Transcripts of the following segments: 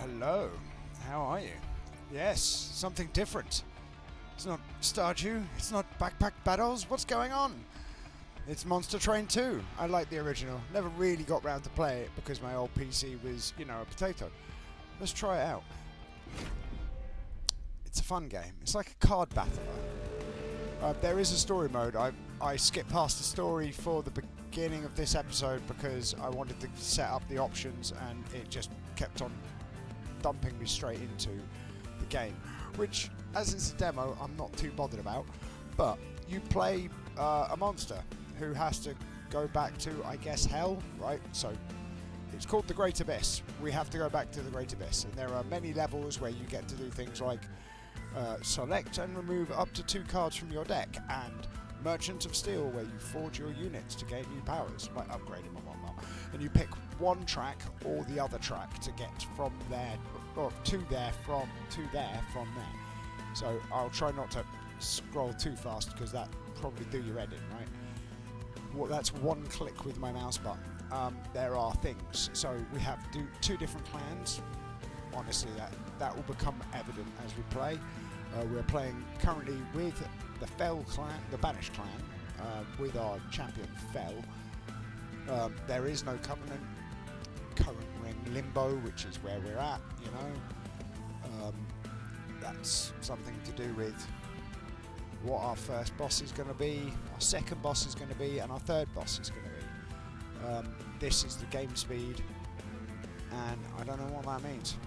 Hello, how are you? Yes, something different. It's not Stardew, it's not Backpack Battles, what's going on? It's Monster Train 2. I like the original. Never really got round to play it because my old PC was, a potato. Let's try it out. It's a fun game. It's like a card battler. There is a story mode. I skipped past the story for the beginning of this episode because I wanted to set up the options and it just kept on dumping me straight into the game, which, as it's a demo, I'm not too bothered about. But you play a monster who has to go back to, I guess, hell, right? So it's called the Great Abyss. We have to go back to the Great Abyss, and there are many levels where you get to do things like select and remove up to 2 cards from your deck, and Merchant of Steel, where you forge your units to gain new powers by upgrading and whatnot. And you pick one track or the other track to get from there, or to there from there. So I'll try not to scroll too fast because that probably do your head in, right? Well, that's one click with my mouse button. There are things. So we have 2 different clans. Honestly, that will become evident as we play. We're playing currently with the Fell clan, the Banished clan, with our champion Fell. There is no Covenant, current ring Limbo, which is where we're at, that's something to do with what our first boss is going to be, our second boss is going to be, and our third boss is going to be. This is the game speed, and I don't know what that means.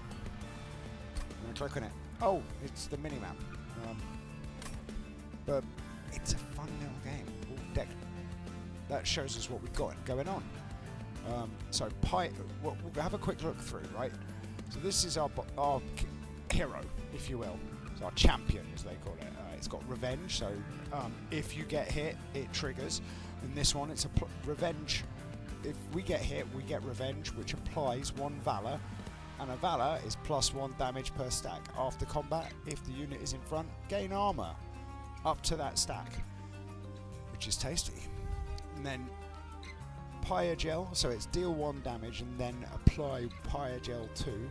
I'm going to click on it. Oh, it's the minimap. But it's a fun little game. That shows us what we've got going on. So we'll have a quick look through, right? So this is our hero, if you will. It's our champion, as they call it. It's got revenge, so if you get hit, it triggers. In this one, it's a revenge. If we get hit, we get revenge, which applies 1 valor. And a valor is +1 damage per stack. After combat, if the unit is in front, gain armor up to that stack, which is tasty. And then Pyogel, so it's deal 1 damage and then apply Pyogel 2,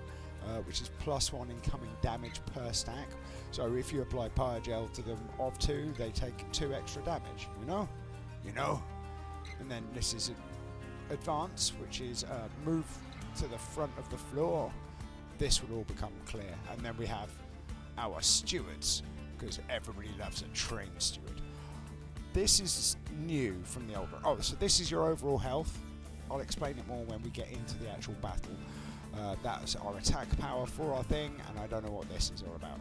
which is +1 incoming damage per stack. So if you apply Pyogel to them of 2, they take 2 extra damage. You know. And then this is advance, which is move to the front of the floor. This will all become clear. And then we have our stewards, because everybody loves a train steward. This is new from the old one. Oh, so this is your overall health. I'll explain it more when we get into the actual battle. That's our attack power for our thing, and I don't know what this is all about.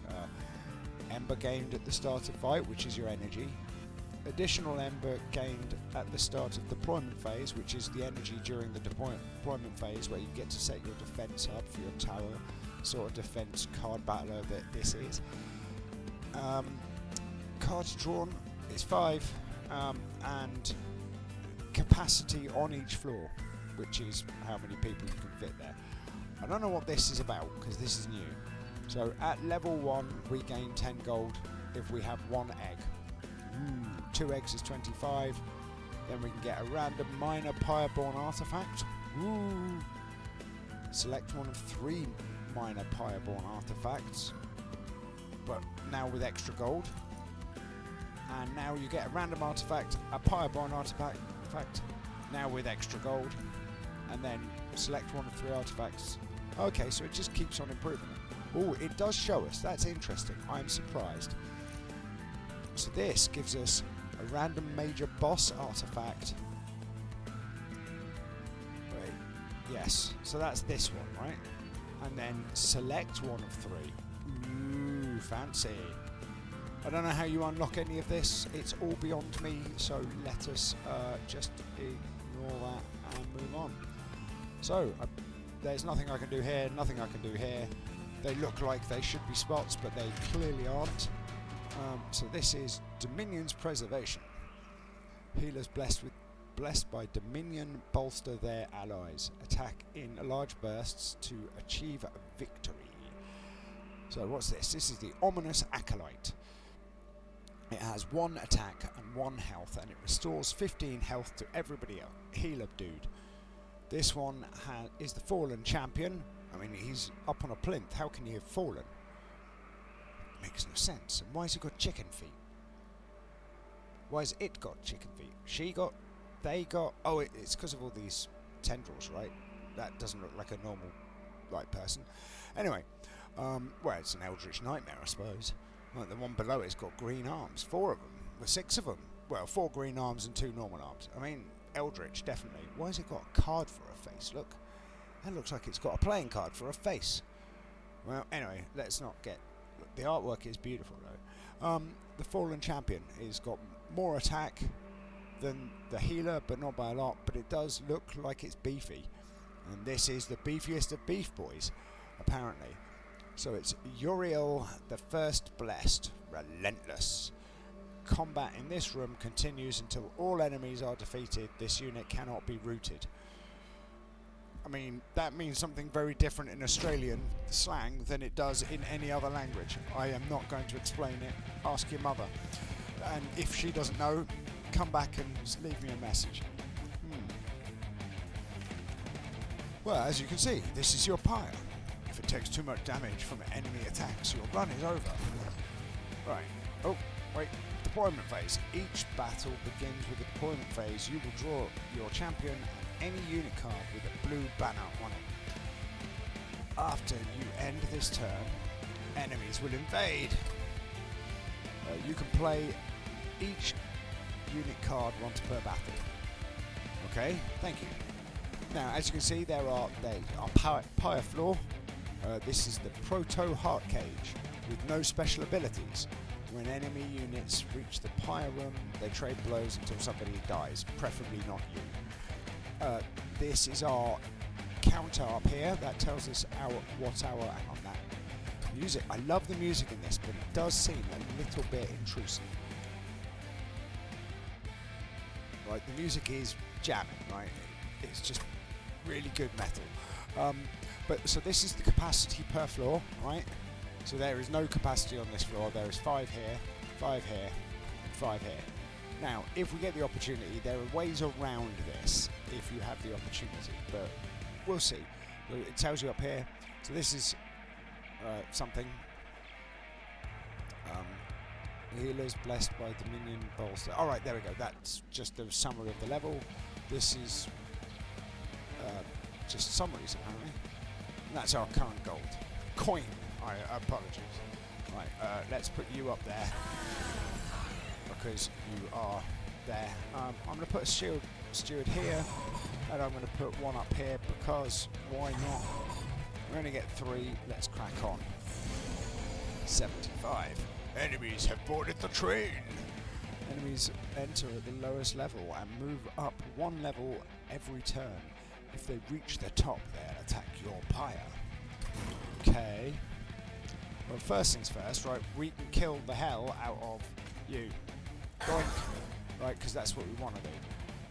Ember gained at the start of fight, which is your energy. Additional Ember gained at the start of deployment phase, which is the energy during the deployment phase, where you get to set your defense up for your tower, sort of defense card battler that this is. Cards drawn is 5, and capacity on each floor, which is how many people you can fit there. I don't know what this is about because this is new. So at level 1 we gain 10 gold if we have 1 egg. 2 eggs is 25. Then we can get a random minor Pyreborn artifact. Select one of 3 minor Pyreborn artifacts, but now with extra gold. And now you get a random artifact, a Pyreborn artifact, now with extra gold. And then select one of 3 artifacts. Okay, so it just keeps on improving. Oh, it does show us. That's interesting. I'm surprised. So this gives us a random major boss artifact. Wait, yes. So that's this one, right? And then select one of 3. Ooh, fancy. I don't know how you unlock any of this. It's all beyond me. So let us just ignore that and move on. So there's nothing I can do here. Nothing I can do here. They look like they should be spots, but they clearly aren't. So this is Dominion's Preservation. Healers blessed by Dominion bolster their allies. Attack in large bursts to achieve victory. So what's this? This is the Ominous Acolyte. It has 1 attack and 1 health, and it restores 15 health to everybody else. Healer dude. This one is the Fallen Champion. I mean, he's up on a plinth. How can he have fallen? Makes no sense. And why has he got chicken feet? Why has it got chicken feet? She got... They got... Oh, it's because of all these tendrils, right? That doesn't look like a normal, person. Anyway, well, it's an eldritch nightmare, I suppose. Like the one below it's got green arms. 4 of them. Well, 6 of them. Well, 4 green arms and 2 normal arms. I mean, eldritch, definitely. Why has it got a card for a face? Look. That looks like it's got a playing card for a face. Well, anyway, let's not get... Look, the artwork is beautiful, though. The Fallen Champion has got more attack than the healer, but not by a lot. But it does look like it's beefy. And this is the beefiest of beef boys, apparently. So it's Uriel, the First Blessed, Relentless. Combat in this room continues until all enemies are defeated. This unit cannot be routed. I mean, that means something very different in Australian slang than it does in any other language. I am not going to explain it. Ask your mother. And if she doesn't know, come back and leave me a message. Well, as you can see, this is your pyre. If it takes too much damage from enemy attacks, your run is over. Right. Oh, wait. Deployment phase. Each battle begins with a deployment phase. You will draw your champion and any unit card with a blue banner on it. After you end this turn, enemies will invade. You can play each unit card once per battle. Okay, thank you. Now, as you can see, there are pyre floor. This is the Proto Heart Cage with no special abilities. When enemy units reach the pyre room, they trade blows until somebody dies, preferably not you. This is our counter up here. That tells us what our... Hang on, that music. I love the music in this, but it does seem a little bit intrusive. Right, the music is jamming, right? It's just really good metal. But so this is the capacity per floor, right? So there is no capacity on this floor. There is 5 here, 5 here, and 5 here. Now, if we get the opportunity, there are ways around this if you have the opportunity, but we'll see. It tells you up here. So this is something. Healers blessed by Dominion Bolster. Alright, there we go. That's just the summary of the level. This is just summaries, apparently. And that's our current gold. Coin. Apologies. Right, let's put you up there. Because you are there. I'm going to put a steward here. And I'm going to put one up here because why not? We're going to get 3. Let's crack on. 75. Enemies have boarded the train. Enemies enter at the lowest level and move up 1 level every turn. If they reach the top, they'll attack your pyre. Okay. Well, first things first, right? We can kill the hell out of you. Boink. Right, because that's what we want to do.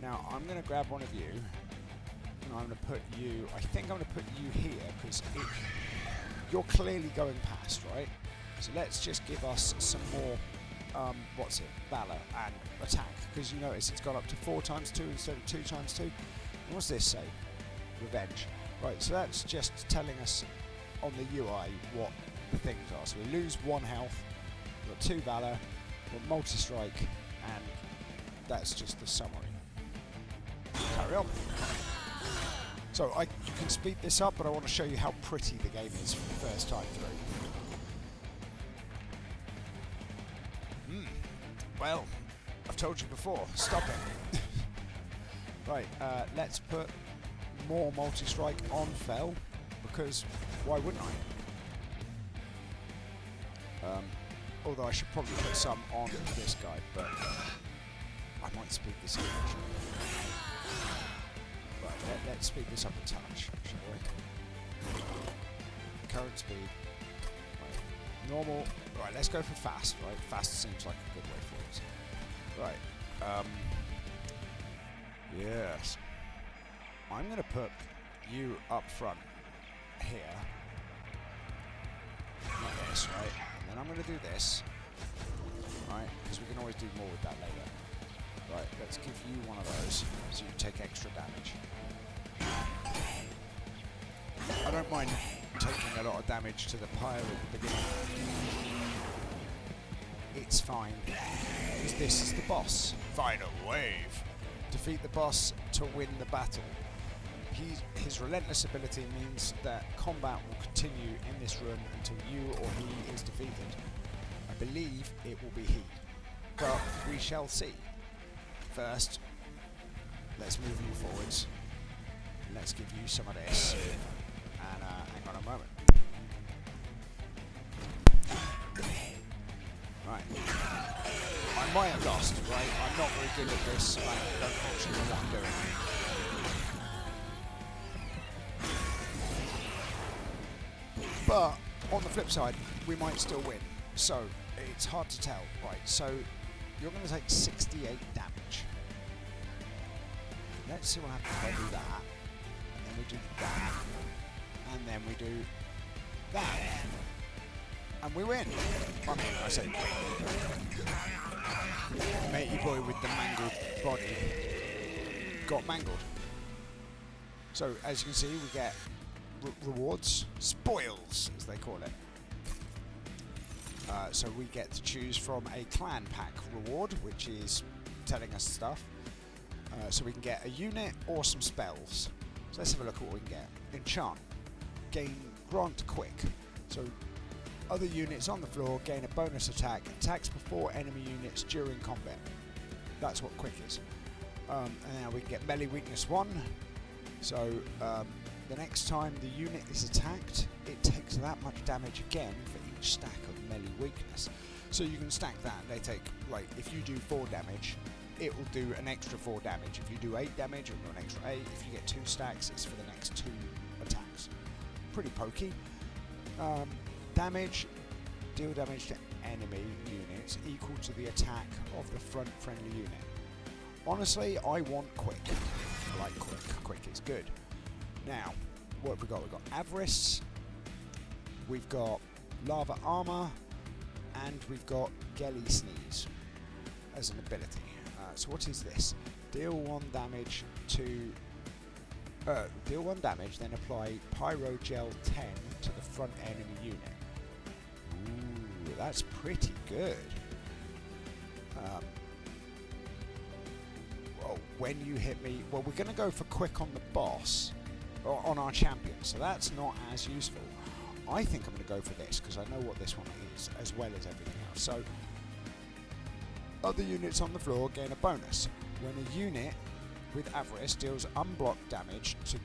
Now, I'm going to grab one of you. And I'm going to put you... I think I'm going to put you here because you're clearly going past, right? So let's just give us some more, valor and attack. Because you notice it's gone up to 4 times 2 instead of 2 times 2. And what's this say? Revenge. Right, so that's just telling us on the UI what the things are. So we lose 1 health, we've got 2 valor, we've got multi-strike, and that's just the summary. Carry on. So you can speed this up, but I want to show you how pretty the game is for the first time through. Well, I've told you before, stop it. Right, let's put more multi-strike on Fell, because why wouldn't I? Although I should probably put some on this guy, but I might speed this up actually. Right, let's speed this up a touch, shall we? Current speed. Right. Normal. Right, let's go for fast, right? Fast seems like a good way for us. Right. Yes. I'm going to put you up front here. Like this, right? And then I'm going to do this. Right? Because we can always do more with that later. Right, let's give you one of those so you take extra damage. I don't mind taking a lot of damage to the pyre at the beginning. It's fine, because this is the boss. Final wave. Defeat the boss to win the battle. His relentless ability means that combat will continue in this room until you or he is defeated. I believe it will be he, but we shall see. First, let's move you forwards. Let's give you some of this. And hang on a moment. Right. I might have lost, right? I'm not very good at this. I don't actually know what I'm doing. But on the flip side, we might still win. So it's hard to tell, right? So you're going to take 68 damage. Let's see what happens if I do that. And then we do that. And then we do that. And we win. I mean, I say win. Matey boy with the mangled body got mangled. So as you can see, we get rewards, spoils as they call it. So we get to choose from a clan pack reward, which is telling us stuff. So we can get a unit or some spells. So let's have a look at what we can get. Enchant. Gain Grant Quick. So other units on the floor gain a bonus attack. Attacks before enemy units during combat. That's what Quick is. And now we can get Melee Weakness 1. So the next time the unit is attacked, it takes that much damage again for each stack of melee weakness. So you can stack that. They take, like, if you do 4 damage, it will do an extra 4 damage. If you do 8 damage, it will do an extra 8. If you get 2 stacks, it's for the next 2 attacks. Pretty pokey. Damage, deal damage to enemy units equal to the attack of the front friendly unit. Honestly, I want Quick. I like Quick. Quick is good. Now, what have we got? We've got Avarice, we've got Lava Armor, and we've got Gelly Sneeze as an ability. So what is this? Deal 1 damage to... deal 1 damage, then apply Pyro Gel 10 to the front enemy unit. Ooh, that's pretty good. Well, when you hit me... Well, we're going to go for Quick on the boss, or on our champion, so that's not as useful. I think I'm going to go for this, because I know what this one is, as well as everything else. So, other units on the floor gain a bonus. When a unit with Avarice deals unblocked damage to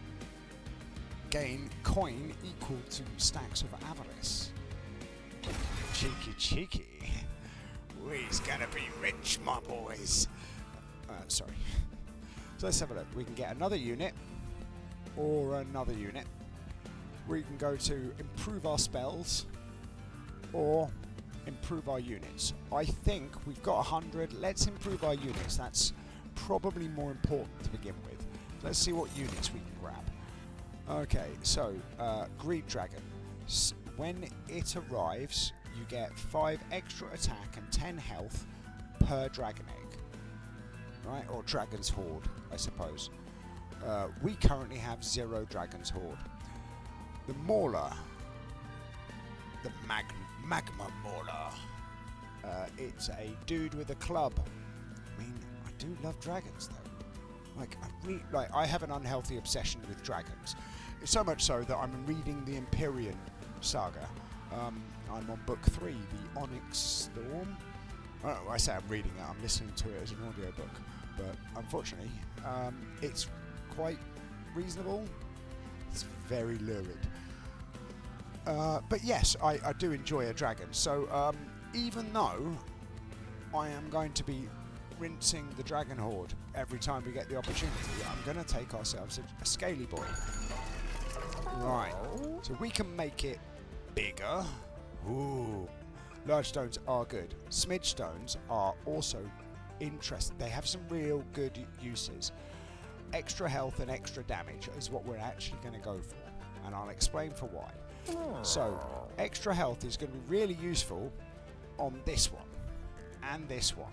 gain coin equal to stacks of Avarice. Cheeky, cheeky. We's gonna be rich, my boys. Sorry. So let's have a look. We can get another unit, or another unit. We can go to improve our spells, or improve our units. I think we've got 100. Let's improve our units. That's probably more important to begin with. Let's see what units we can grab. Okay, so Greed Dragon. When it arrives, you get 5 extra attack and 10 health per dragon egg. Right, or Dragon's Horde, I suppose. We currently have 0 Dragon's Horde. The Mauler, the Magma Mauler. It's a dude with a club. I mean, I do love dragons though. I have an unhealthy obsession with dragons. It's so much so that I'm reading the Empyrean saga. I'm on book 3, the Onyx Storm. Oh, I say I'm reading it. I'm listening to it as an audiobook. But unfortunately, it's quite reasonable. It's very lurid. But yes, I do enjoy a dragon. So even though I am going to be rinsing the Dragon Horde every time we get the opportunity, I'm going to take ourselves a Scaly Boy. Right. So we can make it bigger. Ooh. Large stones are good. Smidge stones are also interesting. They have some real good uses. Extra health and extra damage is what we're actually going to go for. And I'll explain for why. So, extra health is going to be really useful on this one and this one,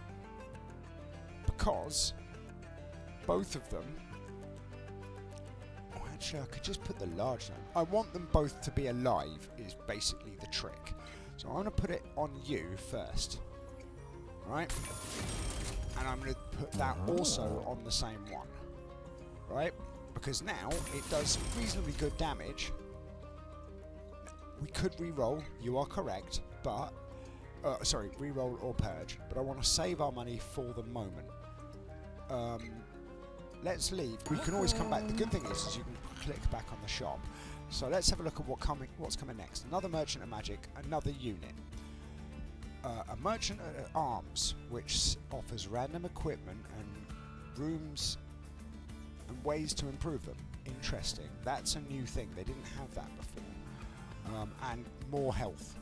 because both of them... Oh, actually I could just put the large stone. I want them both to be alive is basically the trick. So I'm going to put it on you first. Right? And I'm going to put that also on the same one. Right? Because now it does reasonably good damage. We could re-roll, you are correct, but... sorry, re-roll or purge. But I want to save our money for the moment. Let's leave. We can always come back. The good thing is you can click back on the shop. So let's have a look at what's coming next. Another Merchant of Magic, another unit. A Merchant at Arms, which offers random equipment and rooms and ways to improve them. Interesting. That's a new thing. They didn't have that before. And more health.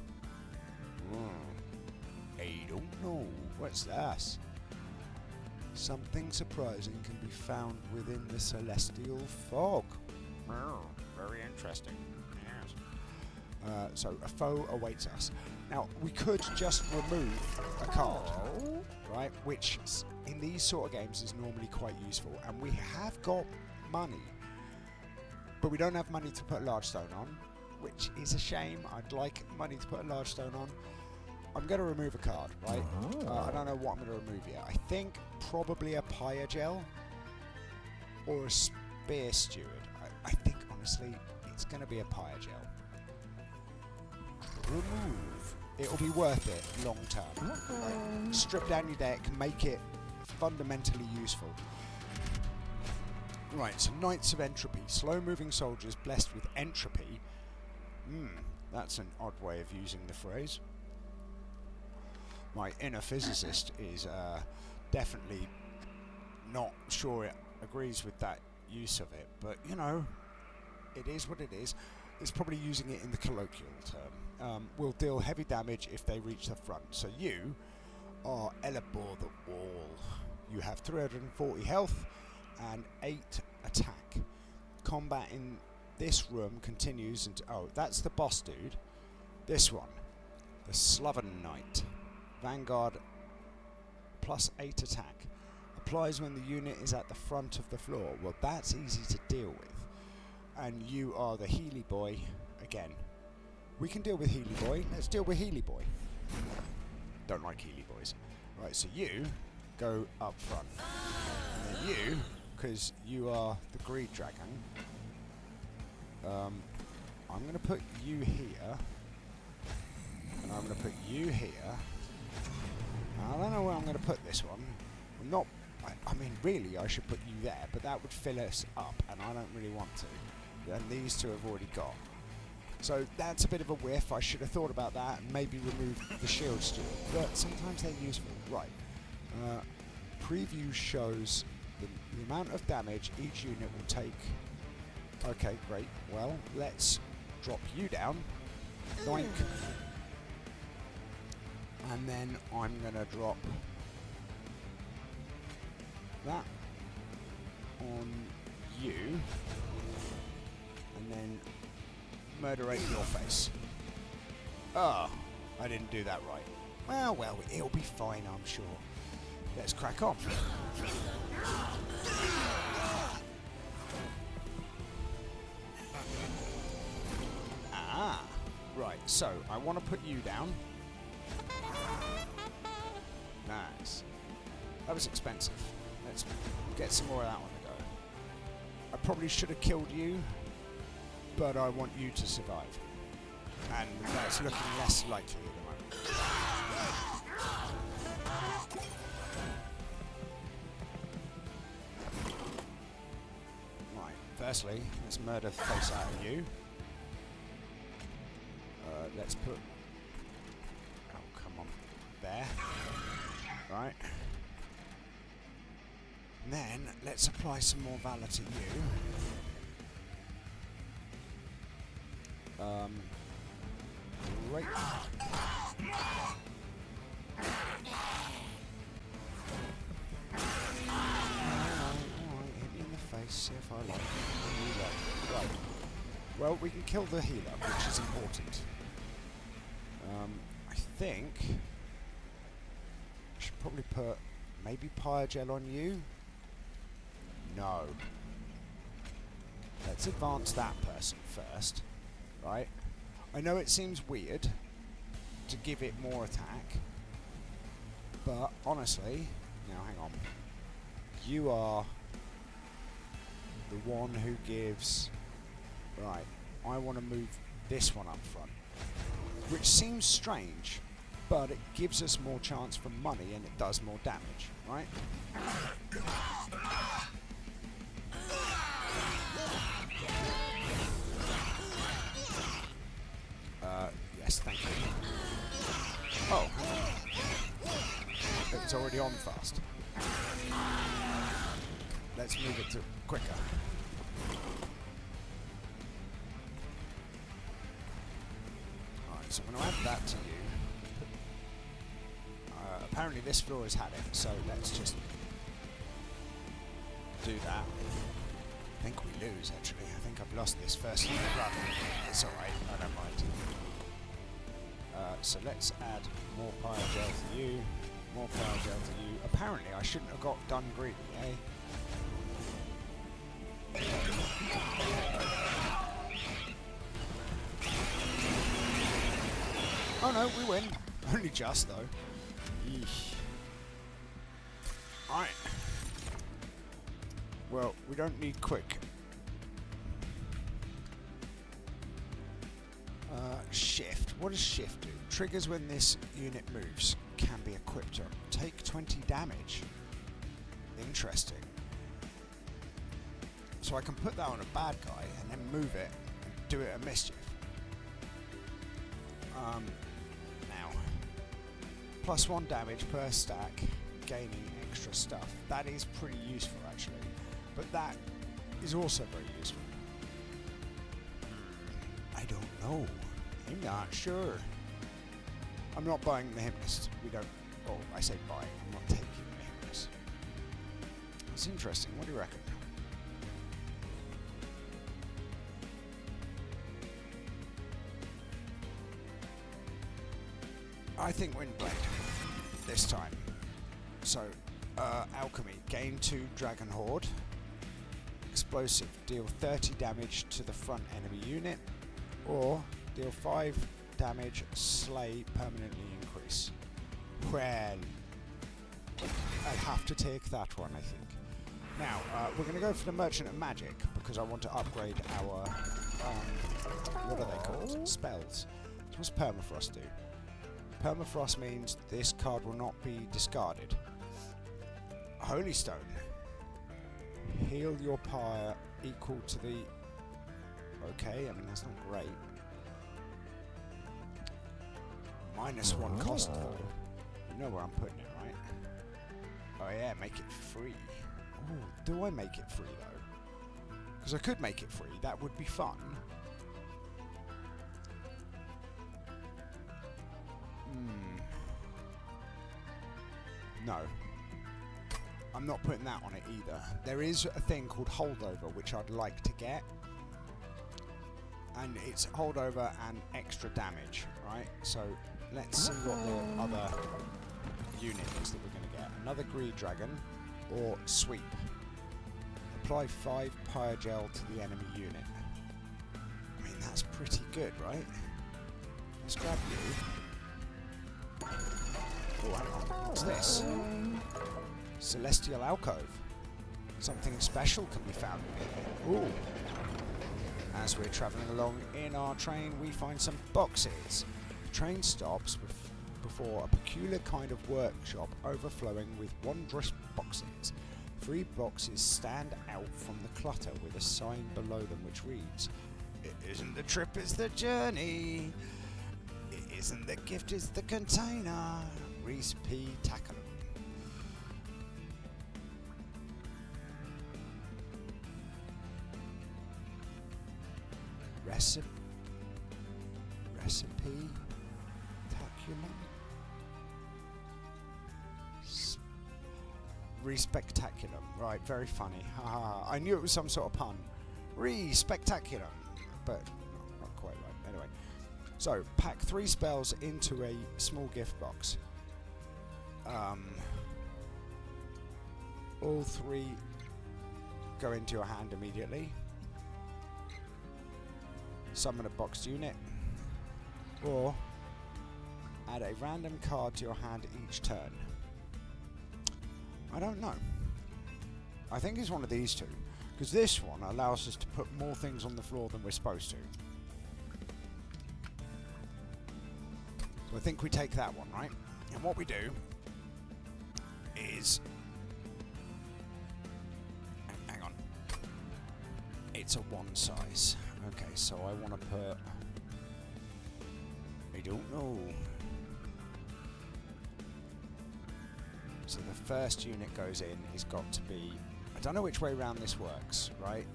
I don't know. What's this? Something surprising can be found within the celestial fog. Very interesting. Yes. So a foe awaits us. Now we could just remove a card, right? Which in these sort of games is normally quite useful, and we have got money, but we don't have money to put a large stone on, which is a shame. I'd like money to put a large stone on. I'm going to remove a card, right? I don't know what I'm going to remove yet. I think probably a Pyre Gel or a Spear Steward. I think, honestly, it's going to be a Pyre Gel. Remove. It'll be worth it long term. Right? Strip down your deck, make it fundamentally useful. Right, so Knights of Entropy. Slow-moving soldiers blessed with entropy. That's an odd way of using the phrase. My inner physicist is definitely not sure it agrees with that use of it, but you know, it is what it is. It's probably using it in the colloquial term. Will deal heavy damage if they reach the front. So you are Elabor the Wall. You have 340 health and 8 attack. Combat in this room continues until... Oh, that's the boss dude. This one. The Sloven Knight. Vanguard plus 8 attack. Applies when the unit is at the front of the floor. Well, that's easy to deal with. And you are the Healy Boy again. We can deal with Healy Boy. Let's deal with Healy Boy. Don't like Healy Boys. Right, so you go up front. And then you, because you are the Greed Dragon, I'm going to put you here. And I'm going to put you here. I don't know where I'm going to put this one. I'm not... I mean, really, I should put you there, but that would fill us up, and I don't really want to. And these two have already got. So that's a bit of a whiff. I should have thought about that and maybe remove the shield steward. But sometimes they're useful. Right. Preview shows the amount of damage each unit will take. Okay, great. Well, let's drop you down. Doink. And then I'm going to drop that on you. And then murderate your face. Oh, I didn't do that right. Well, it'll be fine, I'm sure. Let's crack on. Right, so I want to put you down. Nice. That was expensive. Let's get some more of that one to go. I probably should have killed you, but I want you to survive. And that's looking less likely at the moment. Right, firstly, let's murder the face out of you. Let's put... Oh, come on. There. Right. And then, let's apply some more valor to you. Right. Alright, hit me in the face, see if I like it. Right. Well, we can kill the healer, which is important. I think I should probably put maybe Pyre Gel on you. No. Let's advance that person first, right? I know it seems weird to give it more attack, but honestly, now hang on. You are the one who gives... Right, I want to move this one up front, which seems strange, but it gives us more chance for money and it does more damage, right? Yes, thank you. Oh, it's already on fast. Let's move it to quicker. Alright, so I'm going to add that to you. Apparently this floor has had it, so let's just do that. I think we lose, actually. I think I've lost this first run. It's alright, I don't mind. So let's add more pyro gel to you, more pyro gel to you. Apparently I shouldn't have got done greedy, eh? Oh no, we win. Only just though. Yeesh. Alright. Well, we don't need quick. Shift. What does shift do? Triggers when this unit moves. Can be equipped to take 20 damage. Interesting. So I can put that on a bad guy and then move it and do it a mischief. Now, +1 damage per stack, gaining extra stuff. That is pretty useful actually, but that is also very useful. I don't know. I'm not sure. I'm not buying the Hymnist. We don't. Oh, I say buying. I'm not taking the Hymnist. It's interesting. What do you reckon? I think Windblade this time. So, Alchemy. Gain 2 Dragon Horde. Explosive. Deal 30 damage to the front enemy unit. Or deal 5 damage, slay, permanently increase. Well, I'd have to take that one, I think. Now, we're going to go for the Merchant of Magic, because I want to upgrade our, what are they called? Spells. So what's Permafrost do? Permafrost means this card will not be discarded. Holy Stone. Heal your pyre equal to the... Okay, I mean, that's not great. -1 cost though. You know where I'm putting it, right? Oh yeah, make it free. Ooh, do I make it free though? Because I could make it free, that would be fun. No. I'm not putting that on it either. There is a thing called holdover which I'd like to get. And it's holdover and extra damage, right? So let's see what the other unit is that we're going to get. Another Greed Dragon or Sweep. Apply 5 Pyre Gel to the enemy unit. I mean, that's pretty good, right? Let's grab you. Oh, hang on. What's this? Celestial Alcove. Something special can be found in here. Ooh. As we're travelling along in our train, we find some boxes. The train stops before a peculiar kind of workshop overflowing with wondrous boxes. 3 boxes stand out from the clutter with a sign below them which reads, "It isn't the trip, it's the journey. It isn't the gift, it's the container. Reese P. Tacklem." Recipe Taculum? Respectaculum. Right, very funny. I knew it was some sort of pun. Respectaculum. But not quite right. Anyway. So, pack 3 spells into a small gift box. All 3 go into your hand immediately. summon a boxed unit, or add a random card to your hand each turn. I don't know. I think it's one of these two, because this one allows us to put more things on the floor than we're supposed to. So I think we take that one, right? And what we do is... hang on. It's a one size. Okay, so I want to put... I don't know. So the first unit goes in is got to be... I don't know which way around this works, right?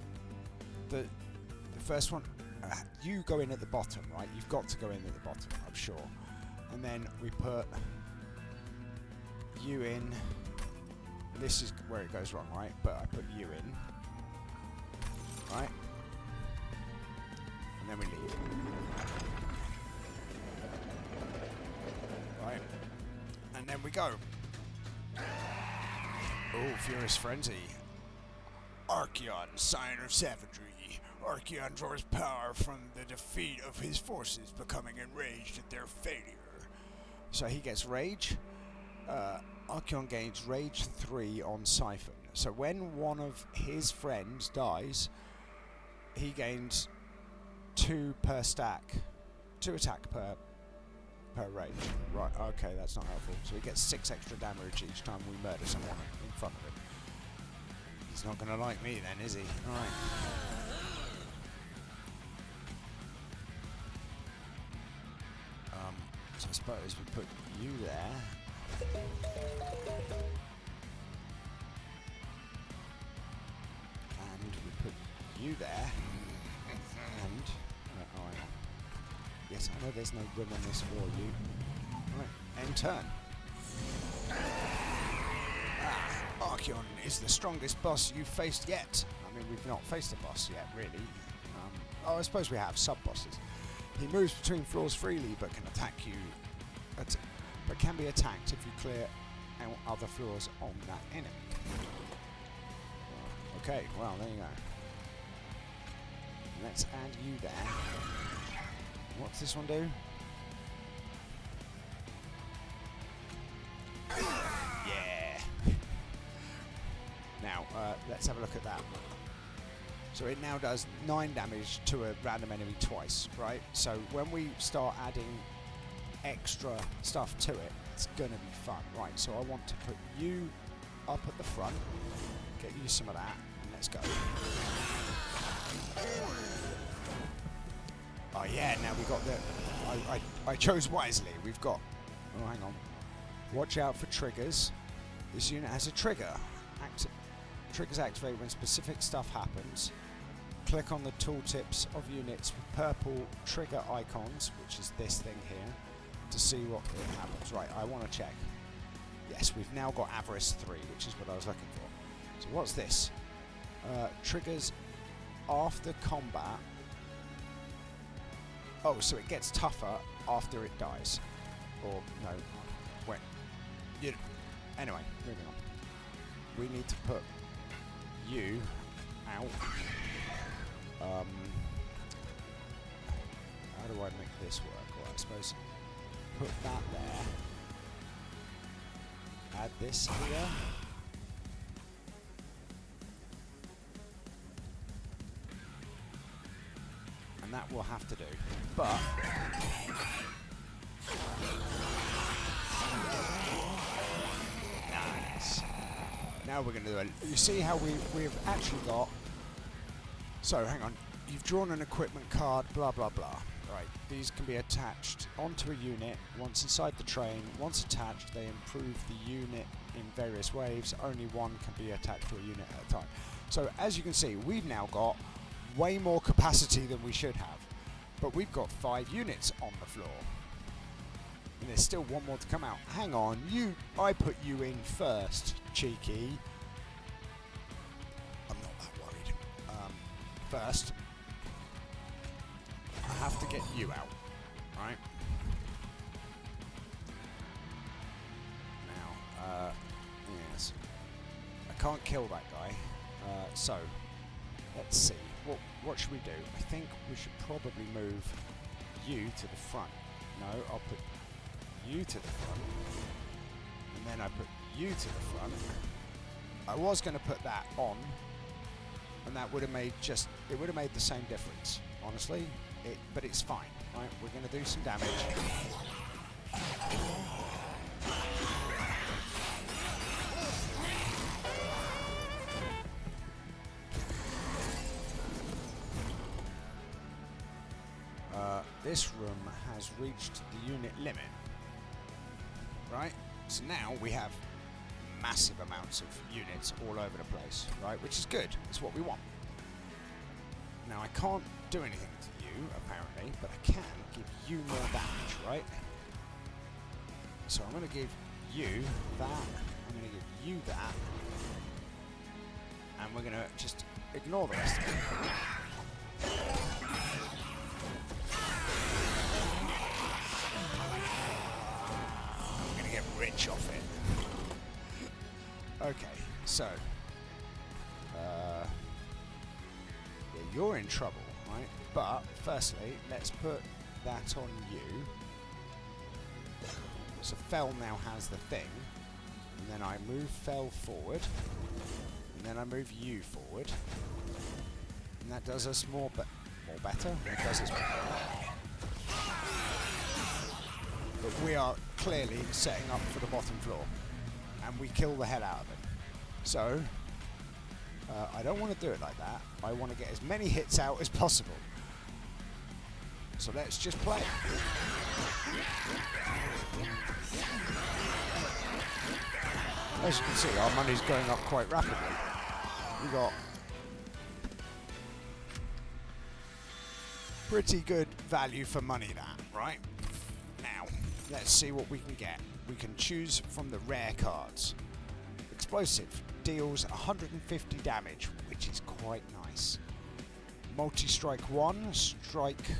The first one... you go in at the bottom, right? You've got to go in at the bottom, I'm sure. And then we put you in. This is where it goes wrong, right? But I put you in, right? And then we leave. Right? And then we go. Oh, Furious Frenzy. Archeon, sign of savagery. Archeon draws power from the defeat of his forces, becoming enraged at their failure. So he gets Rage. Archeon gains Rage 3 on Siphon. So when one of his friends dies, he gains 2 per stack. 2 attack per rage. Right, okay, that's not helpful. So he gets 6 extra damage each time we murder someone in front of him. He's not going to like me then, is he? Alright. So I suppose we put you there. And we put you there. And... oh, hang on. Yes, I know there's no room on this for you. Right, end turn. Archeon is the strongest boss you've faced yet. I mean, we've not faced a boss yet, really. Oh, I suppose we have sub-bosses. He moves between floors freely, but can attack you. But can be attacked if you clear out other floors on that enemy. Okay, well, there you go. Let's add you there. What's this one do? Yeah. Now, let's have a look at that. So it now does 9 damage to a random enemy twice, right? So when we start adding extra stuff to it, it's gonna be fun, right? So I want to put you up at the front, get you some of that, and let's go. Oh yeah, now we got the... I chose wisely. We've got... oh, hang on. Watch out for triggers. This unit has a trigger. Triggers activate when specific stuff happens. Click on the tooltips of units with purple trigger icons, which is this thing here, to see what happens. Right, I want to check. Yes, we've now got Avarice 3, which is what I was looking for. So what's this? Triggers after combat. Oh, so it gets tougher after it dies. Or, no, wait. Anyway, moving on. We need to put you out. How do I make this work? Well, I suppose put that there. Add this here. And that will have to do. But nice. Now we're going to do it. You see how we've actually got... So, hang on. You've drawn an equipment card, blah, blah, blah. Right, these can be attached onto a unit once inside the train. Once attached, they improve the unit in various waves. Only one can be attached to a unit at a time. So, as you can see, we've now got way more capacity than we should have. But we've got 5 units on the floor. And there's still one more to come out. Hang on, I put you in first, cheeky. I'm not that worried. First, I have to get you out, right? Now, yes. I can't kill that guy, so let's see. what should we do? I think we should probably move you to the front. No, I'll put you to the front, and then I put you to the front. I was going to put that on, and that would have made the same difference, honestly. But it's fine, right? We're going to do some damage. This room has reached the unit limit, right? So now we have massive amounts of units all over the place, right? Which is good. It's what we want. Now I can't do anything to you, apparently, but I can give you more damage, right? So I'm going to give you that. I'm going to give you that. And we're going to just ignore the rest of it. Rich off it. Okay, so yeah, you're in trouble, right? But firstly, let's put that on you. So Fel now has the thing, and then I move Fel forward, and then I move you forward, and that does us more better. It does us more better. But we are clearly setting up for the bottom floor, and we kill the hell out of it. So I don't want to do it like that. I want to get as many hits out as possible. So let's just play. As you can see, our money's going up quite rapidly. We got pretty good value for money, that, right? Now, let's see what we can get. We can choose from the rare cards. Explosive deals 150 damage, which is quite nice. Multi-strike 1, strike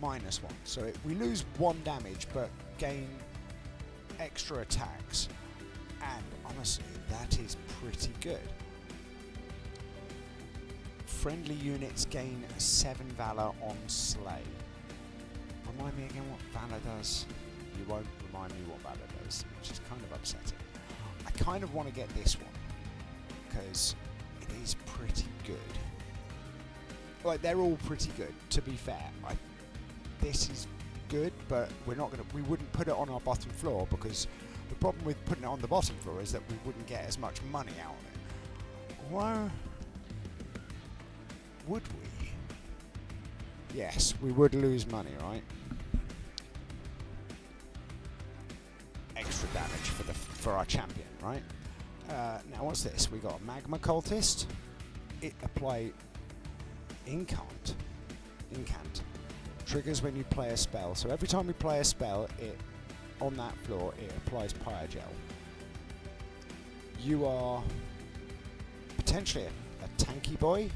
-1. So we lose 1 damage, but gain extra attacks. And honestly, that is pretty good. Friendly units gain 7 Valor on Slay. Remind me again what Valor does? You won't remind me what Valor does, which is kind of upsetting. I kind of want to get this one, because it is pretty good. Like, they're all pretty good, to be fair. This is good, but we wouldn't put it on our bottom floor, because the problem with putting it on the bottom floor is that we wouldn't get as much money out of it. Why would we? Yes, we would lose money, right? Extra damage for our champion, right? Now what's this? We got a Magma Cultist. It apply Incant. Triggers when you play a spell. So every time we play a spell, on that floor, it applies Pyogel. You are potentially a tanky boy.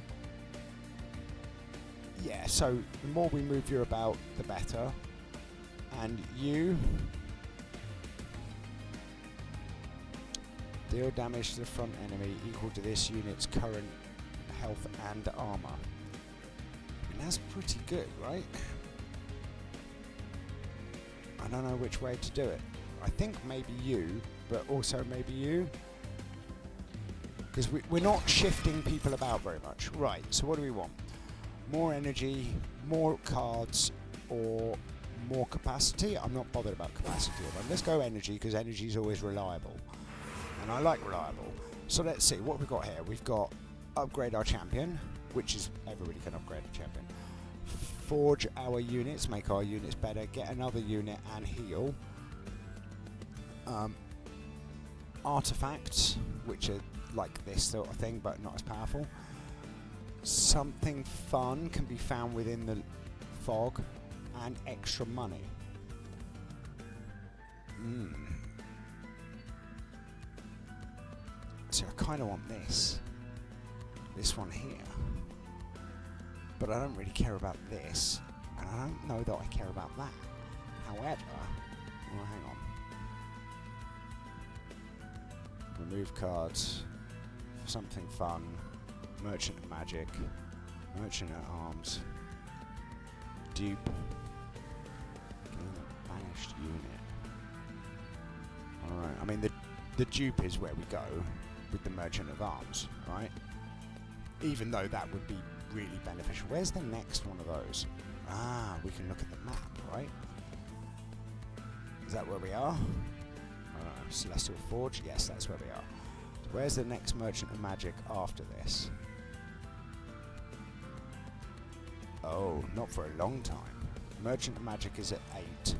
Yeah, so the more we move you about, the better. And you deal damage to the front enemy equal to this unit's current health and armor. And that's pretty good, right? I don't know which way to do it. I think maybe you, but also maybe you. Because we're not shifting people about very much. Right, so what do we want? More energy, more cards, or more capacity? I'm not bothered about capacity. Let's go energy, because energy is always reliable. And I like reliable. So let's see what we've got here. We've got upgrade our champion, which is everybody can upgrade a champion. Forge our units, make our units better, get another unit and heal. Artifacts, which are like this sort of thing, but not as powerful. Something fun can be found within the fog, and extra money. So I kind of want this one here, but I don't really care about this, and I don't know that I care about that. However, well, hang on. Remove cards. Something fun. Merchant of Magic, Merchant at Arms, Dupe, gain a banished unit. Alright, I mean the dupe is where we go with the Merchant of Arms, right? Even though that would be really beneficial. Where's the next one of those? Ah, we can look at the map, right? Is that where we are? Celestial Forge? Yes, that's where we are. So where's the next Merchant of Magic after this? Oh, not for a long time. Merchant of Magic is at 8.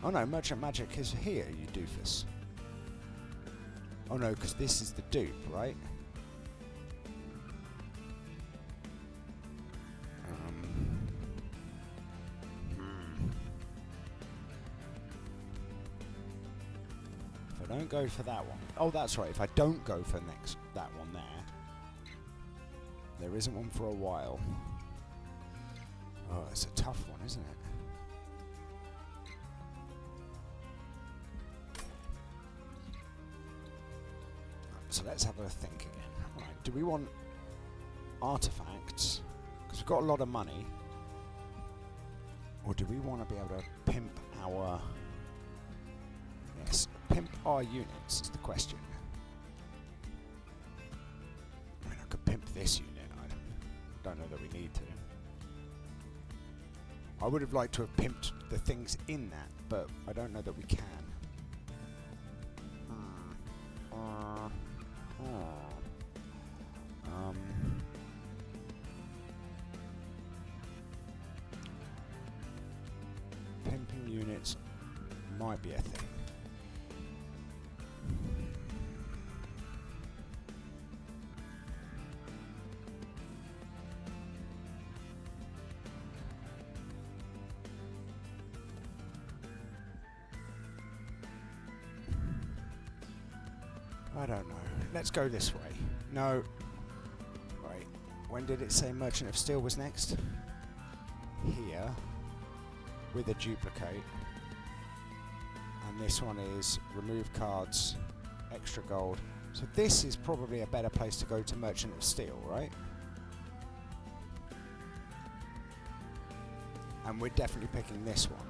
Oh no, Merchant Magic is here, you doofus. Oh no, because this is the dupe, right? If I don't go for that one... Oh, that's right, if I don't go for that one there isn't one for a while. Oh, it's a tough one, isn't it? So let's have a think again. Right, do we want artifacts? Because we've got a lot of money. Or do we want to be able to pimp our... Yes, pimp our units is the question. I mean, I could pimp this unit. I don't know that we need to. I would have liked to have pimped the things in that, but I don't know that we can. Pimping units might be a thing. I don't know. Let's go this way. No. Right. When did it say Merchant of Steel was next? Here. With a duplicate. And this one is remove cards, extra gold. So this is probably a better place to go to Merchant of Steel, right? And we're definitely picking this one.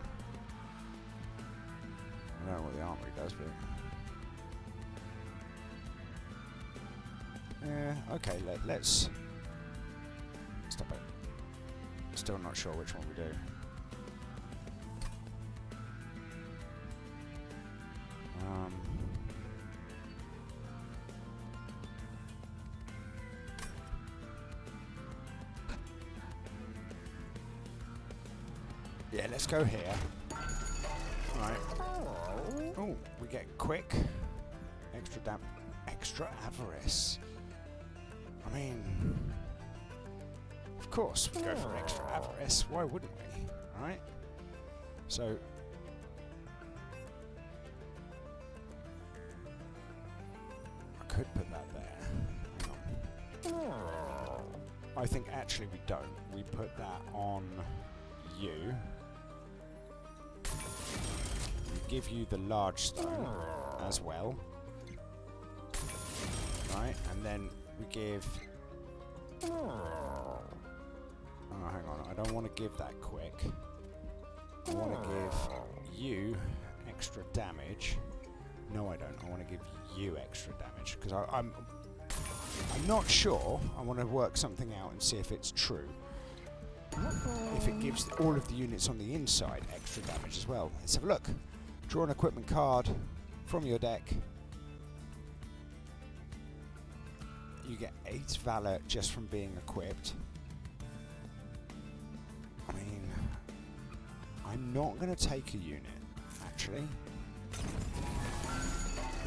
I don't know what the armory does, but... Yeah, okay, let's... Stop it. Still not sure which one we do. Yeah, let's go here. Right. Oh, we get quick. Extra avarice. I mean, of course we go for extra avarice. Why wouldn't we? Right? So, I could put that there. Hang on. I think actually we don't. We put that on you. We give you the large stone as well. Right, and then we give... Oh, hang on, I don't want to give that quick. I want to give you extra damage. No, I don't. I want to give you extra damage, because I'm not sure. I want to work something out and see if it's true. If it gives all of the units on the inside extra damage as well. Let's have a look. Draw an equipment card from your deck. You get 8 Valor just from being equipped. I mean, I'm not going to take a unit, actually.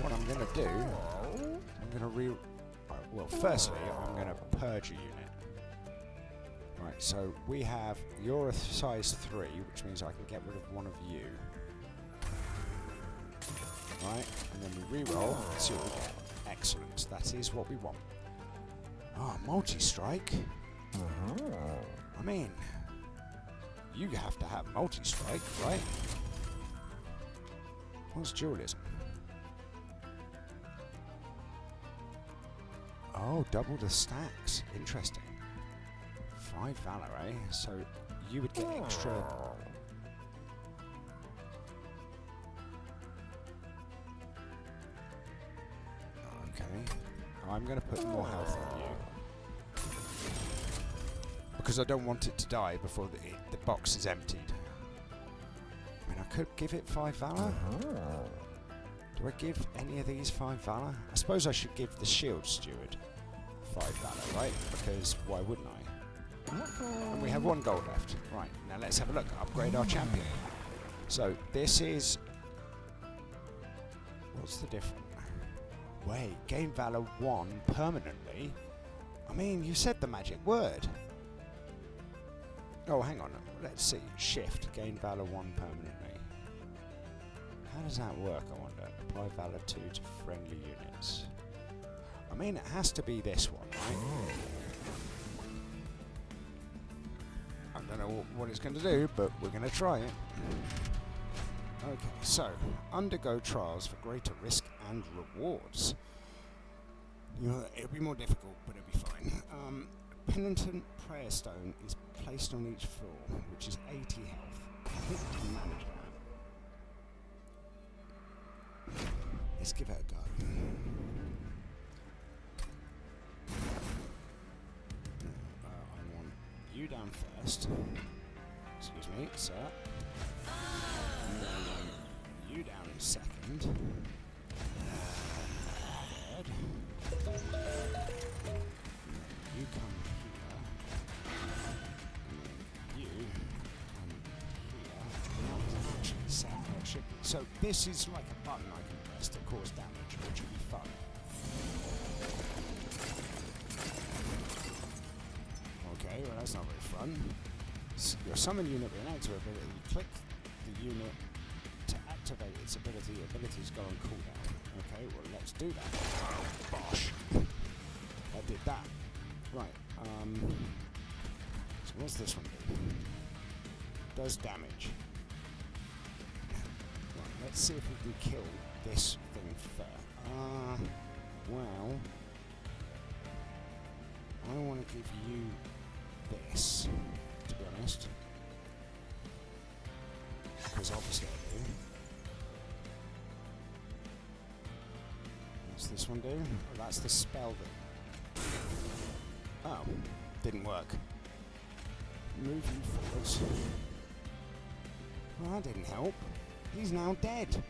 What I'm going to do, I'm going to well, firstly, I'm going to purge a unit. Right, so we have, you're a size 3, which means I can get rid of one of you. Right, and then we re-roll and see what we get. Excellent, that is what we want. Ah, multi-strike? I mean, you have to have multi-strike, right? What's dualism? Oh, double the stacks. Interesting. 5 valor, eh? So you would get extra. Okay. I'm going to put more health on you. Because I don't want it to die before the box is emptied. I mean, I could give it 5 valor. Do I give any of these 5 valor? I suppose I should give the shield steward 5 valor, right? Because why wouldn't I? And we have 1 gold left. Right, now let's have a look. Upgrade our champion. So this is... What's the difference? Wait, gain valor 1 permanently? I mean, you said the magic word. Oh, hang on. Let's see. Shift. Gain valor 1 permanently. How does that work, I wonder? Apply valor 2 to friendly units. I mean, it has to be this one, right? I don't know what it's going to do, but we're going to try it. Okay, so, undergo trials for greater risk and rewards. You know, it'll be more difficult, but it'll be fine. Penitent prayer stone is placed on each floor, which is 80 health. I think we can manage that. Let's give it a go. I want you down first. Excuse me, sir. And then I want you down in second. Third. You come here. And then you come here. Not actually set how it should be. So this is like a button I can press to cause damage, which will be fun. Okay, well that's not very fun. Your summon unit with an active ability. Click the unit to activate its ability. Abilities go on cooldown. Okay, well let's do that. Bosh. I did that. Right. So what's this one do? Does damage. Right, let's see if we can kill this thing first. Well, I want to give you this, to be honest. Because obviously I do. What's this one do? Oh, that's the spell that... Oh, didn't work. Move you forwards. Well, that didn't help. He's now dead.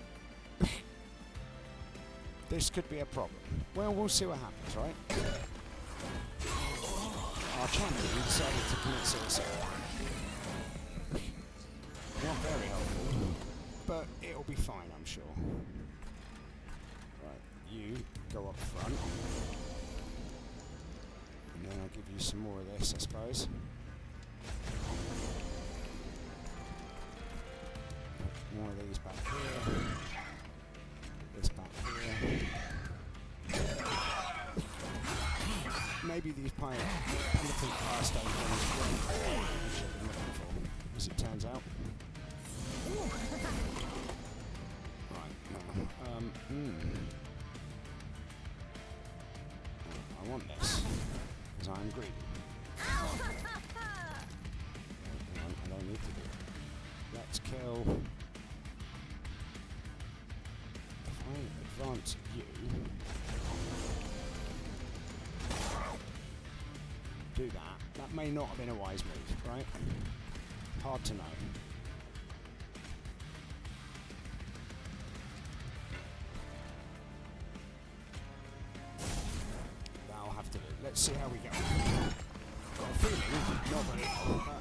This could be a problem. Well, we'll see what happens, right? Our champion decided to commit suicide. Not very helpful, but it'll be fine, I'm sure. Right, you go up front. And then I'll give you some more of this, I suppose. Put more of these back here. This back here. Maybe these penitent fire stone things weren't what we should have been looking for, as it turns out. Right, I want this, because I'm greedy. I don't need to do it. Let's kill... If I advance you... Do that. That may not have been a wise move, right? Hard to know. That'll have to do. Let's see how we go. Got a feeling not very well, but...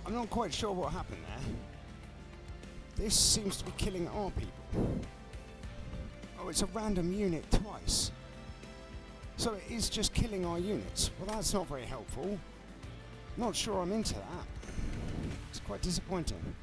I'm not quite sure what happened there. This seems to be killing our people. Oh, it's a random unit twice. So it is just killing our units. Well, that's not very helpful. Not sure I'm into that. It's quite disappointing.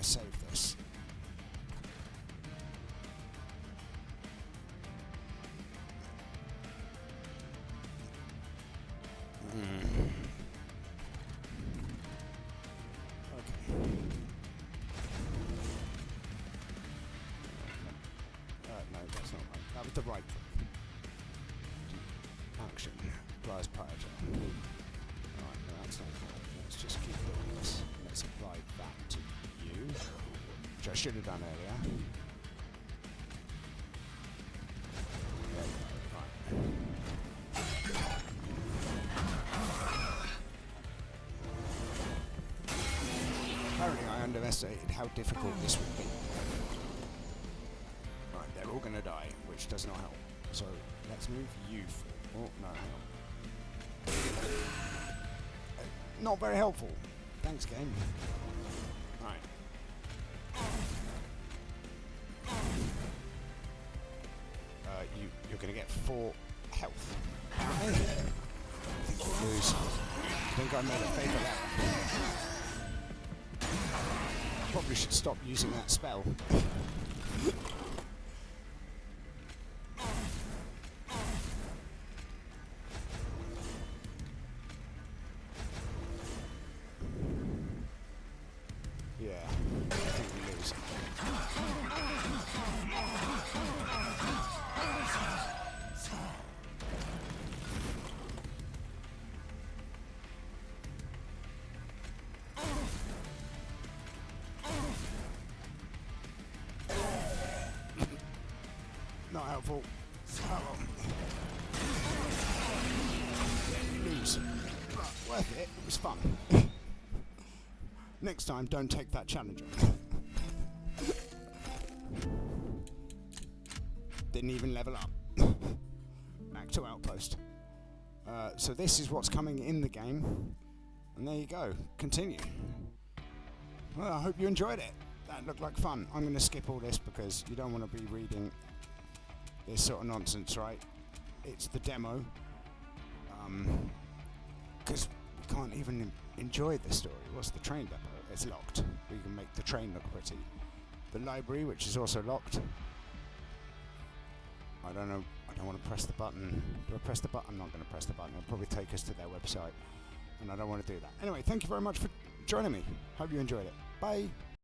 save this. No, that's not right. That was the right click. Action. Applies parameter. Alright, no, that's not right. Let's just keep doing this. Let's apply that to you, which I should have done earlier. Apparently I underestimated how difficult this would be. Right, they're all going to die, which does not help. So, let's move you forward. Oh, no, hang on. Not very helpful. Thanks, game. Right. You're going to get 4 health. I think you'll lose. I think I made a fatal error. Probably should stop using that spell. Yeah, I think we lose. Not helpful. Oh, you lose. But worth it. It was fun. Next time, don't take that challenge on. Didn't even level up. Back to Outpost. So this is what's coming in the game. And there you go. Continue. Well, I hope you enjoyed it. That looked like fun. I'm going to skip all this because you don't want to be reading this sort of nonsense, right? It's the demo. Because we can't even enjoy the story. What's the train depot? It's locked. We can make the train look pretty. The library, which is also locked. I don't know. I don't want to press the button. Do I press the button? I'm not going to press the button. It'll probably take us to their website. And I don't want to do that. Anyway, thank you very much for joining me. Hope you enjoyed it. Bye.